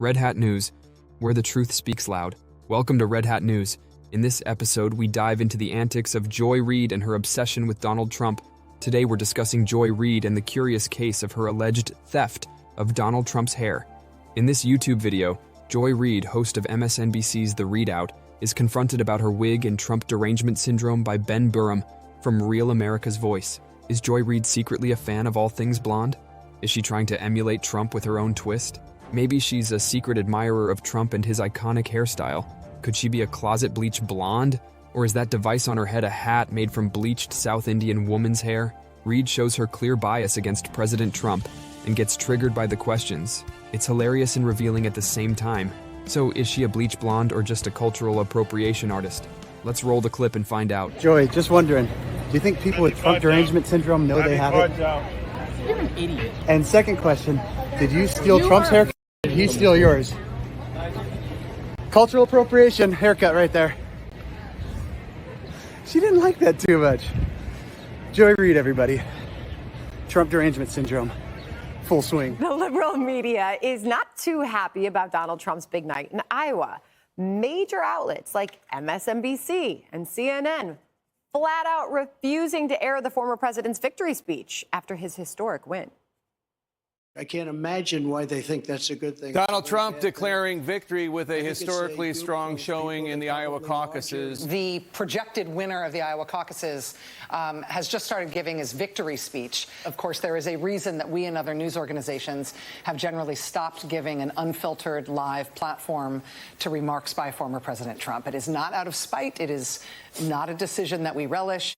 RedHat News, where the truth speaks loud. Welcome to RedHat News. In this episode, we dive into the antics of Joy Reid and her obsession with Donald Trump. Today, we're discussing Joy Reid and the curious case of her alleged theft of Donald Trump's hair. In this YouTube video, Joy Reid, host of MSNBC's The ReidOut, is confronted about her wig and Trump Derangement Syndrome by Ben Buram from Real America's Voice. Is Joy Reid secretly a fan of all things blonde? Is she trying to emulate Trump with her own twist? Maybe she's a secret admirer of Trump and his iconic hairstyle. Could she be a closet bleached blonde? Or is that device on her head a hat made from bleached South Indian woman's hair? Reid shows her clear bias against President Trump and gets triggered by the questions. It's hilarious and revealing at the same time. So is she a bleach blonde or just a cultural appropriation artist? Let's roll the clip and find out. Joy, just wondering, do you think people with Trump Derangement Syndrome know they have it? You're an idiot. And second question, did you steal Trump's haircut? Did he steal yours? Cultural appropriation haircut right there. She didn't like that too much. Joy Reid, everybody. Trump Derangement Syndrome. Full swing. The liberal media is not too happy about Donald Trump's big night in Iowa. Major outlets like MSNBC and CNN flat out refusing to air the former president's victory speech after his historic win. I can't imagine why they think that's a good thing. Donald Trump declaring victory with a historically strong showing in the Iowa caucuses. The projected winner of the Iowa caucuses has just started giving his victory speech. Of course, there is a reason that we and other news organizations have generally stopped giving an unfiltered live platform to remarks by former President Trump. It is not out of spite. It is not a decision that we relish.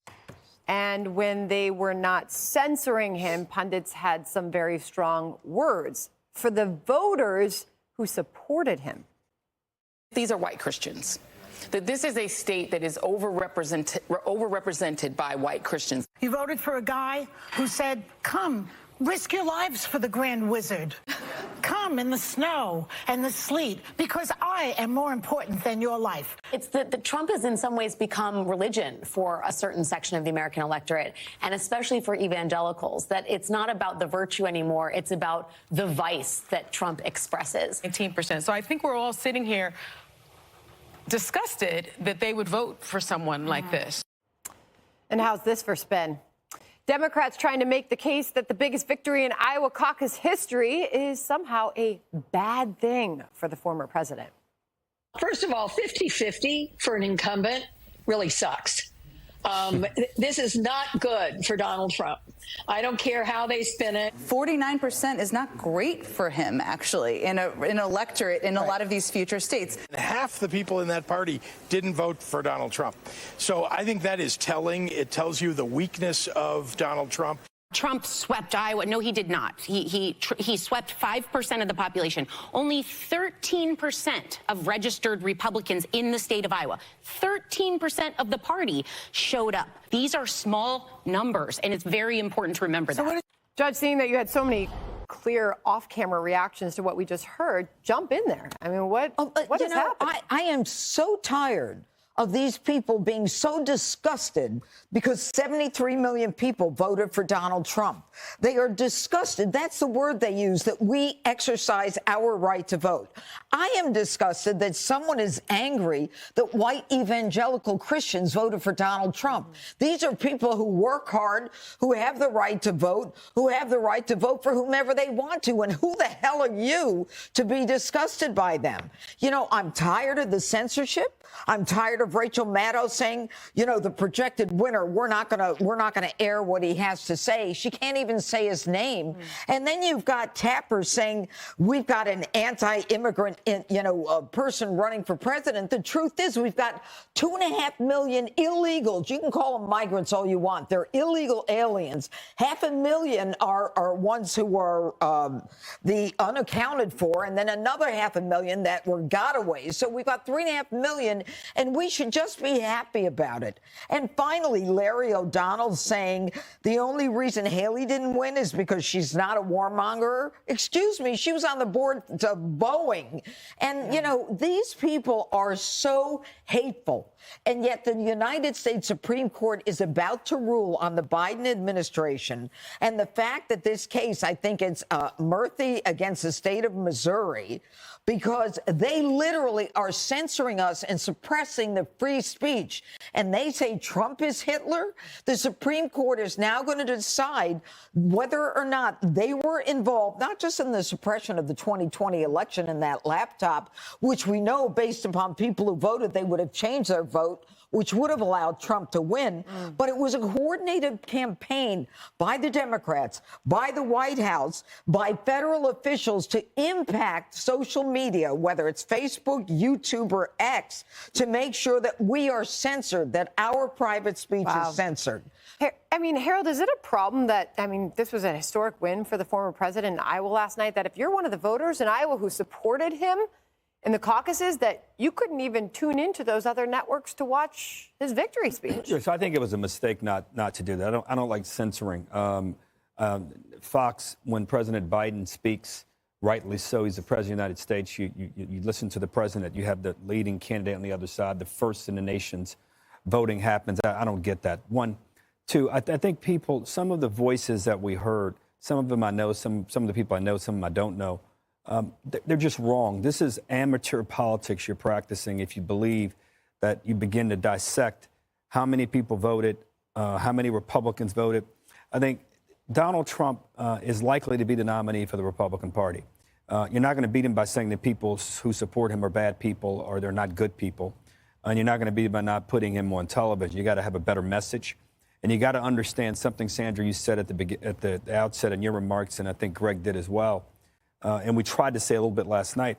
And when they were not censoring him, pundits had some very strong words for the voters who supported him. These are white Christians. That this is a state that is overrepresented by white Christians. You voted for a guy who said, come, risk your lives for the Grand Wizard. Come in the snow and the sleet, because I am more important than your life. It's that Trump has in some ways become religion for a certain section of the American electorate, and especially for evangelicals, that it's not about the virtue anymore. It's about the vice that Trump expresses. 19%. So I think we're all sitting here disgusted that they would vote for someone like this. And how's this for spin? Democrats trying to make the case that the biggest victory in Iowa caucus history is somehow a bad thing for the former president. First of all, 50-50 for an incumbent really sucks. This is not good for Donald Trump. I don't care how they spin it. 49% is not great for him, actually, in an electorate in a lot of these future states. Half the people in that party didn't vote for Donald Trump. So I think that is telling. It tells you the weakness of Donald Trump. Trump swept Iowa. No, he did not. He swept 5% of the population. Only 13% of registered Republicans in the state of Iowa, 13% of the party showed up. These are small numbers, and it's very important to remember that. Judge, seeing that you had so many clear off-camera reactions to what we just heard, jump in there. I mean, what has happened? I am so tired of these people being so disgusted because 73 million people voted for Donald Trump. They are disgusted. That's the word they use, that we exercise our right to vote. I am disgusted that someone is angry that white evangelical Christians voted for Donald Trump. These are people who work hard, who have the right to vote, who have the right to vote for whomever they want to. And who the hell are you to be disgusted by them? You know, I'm tired of the censorship. I'm tired of Rachel Maddow saying, you know, the projected winner, we're not gonna air what he has to say. She can't even say his name. And then you've got Tapper saying we've got an anti-immigrant, person running for president. The truth is we've got 2.5 million illegals. You can call them migrants all you want. They're illegal aliens. 500,000 are ones who are the unaccounted for, and then another 500,000 that were gotaways. So we've got 3.5 million. And we should just be happy about it. And finally, Larry O'Donnell saying the only reason Haley didn't win is because she's not a warmonger. Excuse me, she was on the board of Boeing. And, you know, these people are so hateful. And yet the United States Supreme Court is about to rule on the Biden administration. And the fact that this case, I think it's Murphy against the state of Missouri, because they literally are censoring us and suppressing the free speech. And they say Trump is Hitler. The Supreme Court is now going to decide whether or not they were involved, not just in the suppression of the 2020 election in that laptop, which we know based upon people who voted, they would have changed their vote, which would have allowed Trump to win. But it was a coordinated campaign by the Democrats, by the White House, by federal officials to impact social media, whether it's Facebook, YouTube, or X, to make sure that we are censored, that our private speech is censored. I mean, Harold, is it a problem that, I mean, this was a historic win for the former president in Iowa last night, that if you're one of the voters in Iowa who supported him in the caucuses, that you couldn't even tune into those other networks to watch his victory speech? So I think it was a mistake not to do that. I don't like censoring. Fox, when President Biden speaks, rightly so, he's the president of the United States. You listen to the president. You have the leading candidate on the other side. The first in the nation's voting happens. I don't get that. One. Two, I think people, some of the voices that we heard, some of them I know, some of the people I know, some of them I don't know, they're just wrong. This is amateur politics you're practicing if you believe that you begin to dissect how many people voted, how many Republicans voted. I think Donald Trump is likely to be the nominee for the Republican Party. You're not going to beat him by saying that people who support him are bad people or they're not good people. And you're not going to beat him by not putting him on television. You got to have a better message. And you got to understand something, Sandra, you said at the outset in your remarks, and I think Greg did as well, and we tried to say a little bit last night.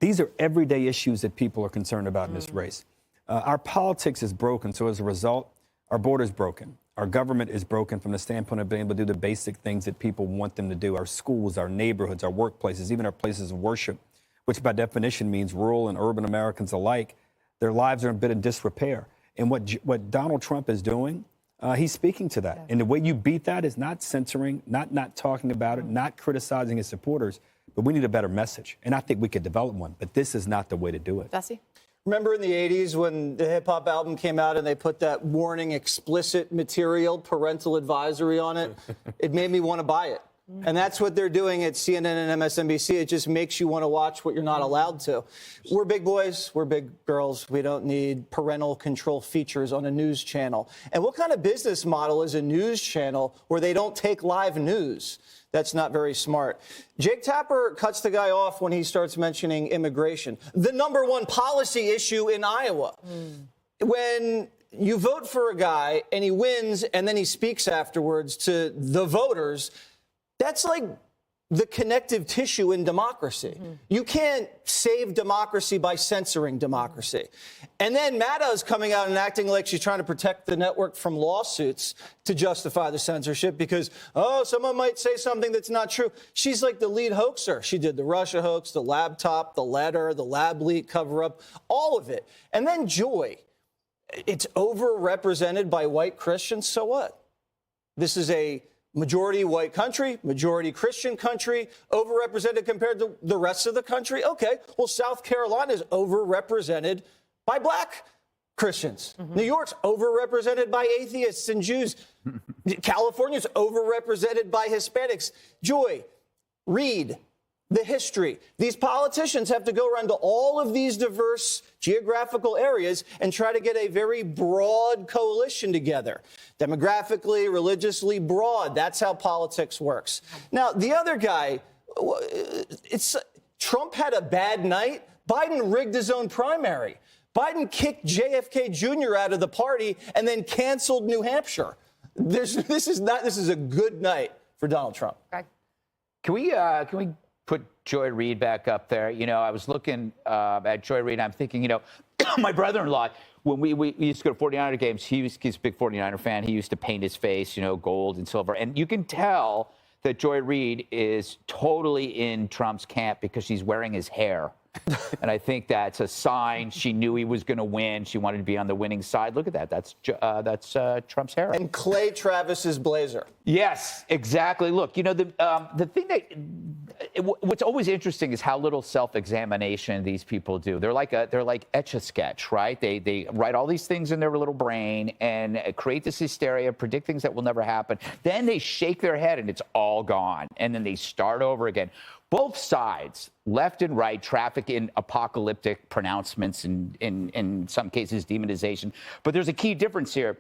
These are everyday issues that people are concerned about in this race. Our politics is broken, so as a result, our border is broken. Our government is broken from the standpoint of being able to do the basic things that people want them to do. Our schools, our neighborhoods, our workplaces, even our places of worship, which by definition means rural and urban Americans alike, their lives are a bit in disrepair. And what Donald Trump is doing, he's speaking to that. And the way you beat that is not censoring, not talking about it, not criticizing his supporters, but we need a better message. And I think we could develop one, but this is not the way to do it. Jesse? Remember in the 80s when the hip hop album came out and they put that warning explicit material, parental advisory on it? It made me want to buy it. And that's what they're doing at CNN and MSNBC. It just makes you want to watch what you're not allowed to. We're big boys. We're big girls. We don't need parental control features on a news channel. And what kind of business model is a news channel where they don't take live news? That's not very smart. Jake Tapper cuts the guy off when he starts mentioning immigration, the number one policy issue in Iowa. When you vote for a guy and he wins and then he speaks afterwards to the voters, that's like the connective tissue in democracy. You can't save democracy by censoring democracy. And then Madda's coming out and acting like she's trying to protect the network from lawsuits to justify the censorship because, someone might say something that's not true. She's like the lead hoaxer. She did the Russia hoax, the laptop, the letter, the lab leak cover-up, all of it. And then Joy. It's overrepresented by white Christians, so what? This is a majority white country, majority Christian country, overrepresented compared to the rest of the country. Okay, well, South Carolina is overrepresented by black Christians. New York's overrepresented by atheists and Jews. California's overrepresented by Hispanics. Joy, Reid, the history. These politicians have to go around to all of these diverse geographical areas and try to get a very broad coalition together. Demographically, religiously broad. That's how politics works. Now, the other guy, Trump had a bad night. Biden rigged his own primary. Biden kicked JFK Jr. out of the party and then canceled New Hampshire. This is a good night for Donald Trump. Greg? Can we put Joy Reid back up there? You know, I was looking at Joy Reid. I'm thinking, my brother-in-law, when we used to go to 49er games, he's a big 49er fan. He used to paint his face, gold and silver. And you can tell that Joy Reid is totally in Trump's camp because she's wearing his hair. And I think that's a sign. She knew he was going to win. She wanted to be on the winning side. Look at that. That's Trump's hair. And Clay Travis's blazer. Yes, exactly. Look, the thing what's always interesting is how little self-examination these people do. They're like Etch-a-Sketch, right? They write all these things in their little brain and create this hysteria, predict things that will never happen. Then they shake their head and it's all gone. And then they start over again. both sides, left and right, traffic in apocalyptic pronouncements and in some cases demonization. But there's a key difference here.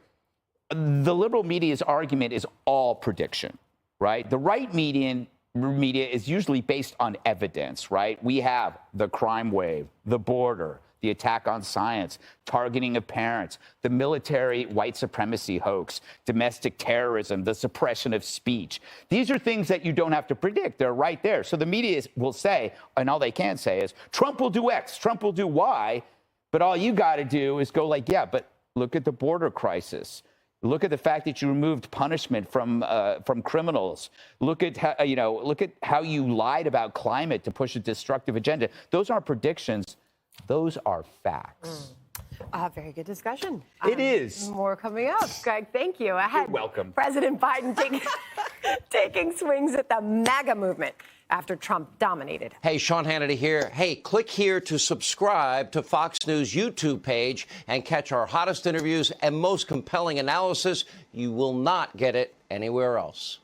The liberal media's argument is all prediction, right? The right media is usually based on evidence, right? We have the crime wave, the border, the attack on science, targeting of parents, the military white supremacy hoax, domestic terrorism, the suppression of speech. These are things that you don't have to predict. They're right there. So the media will say, and all they can say is, Trump will do X, Trump will do Y, but all you got to do is go like, yeah, but look at the border crisis. Look at the fact that you removed punishment from criminals. Look at how you lied about climate to push a destructive agenda. Those aren't predictions. Those are facts. Very good discussion. It is. More coming up. Greg, thank you. You're welcome. President Biden taking swings at the MAGA movement after Trump dominated. Hey, Sean Hannity here. Hey, click here to subscribe to Fox News YouTube page and catch our hottest interviews and most compelling analysis. You will not get it anywhere else.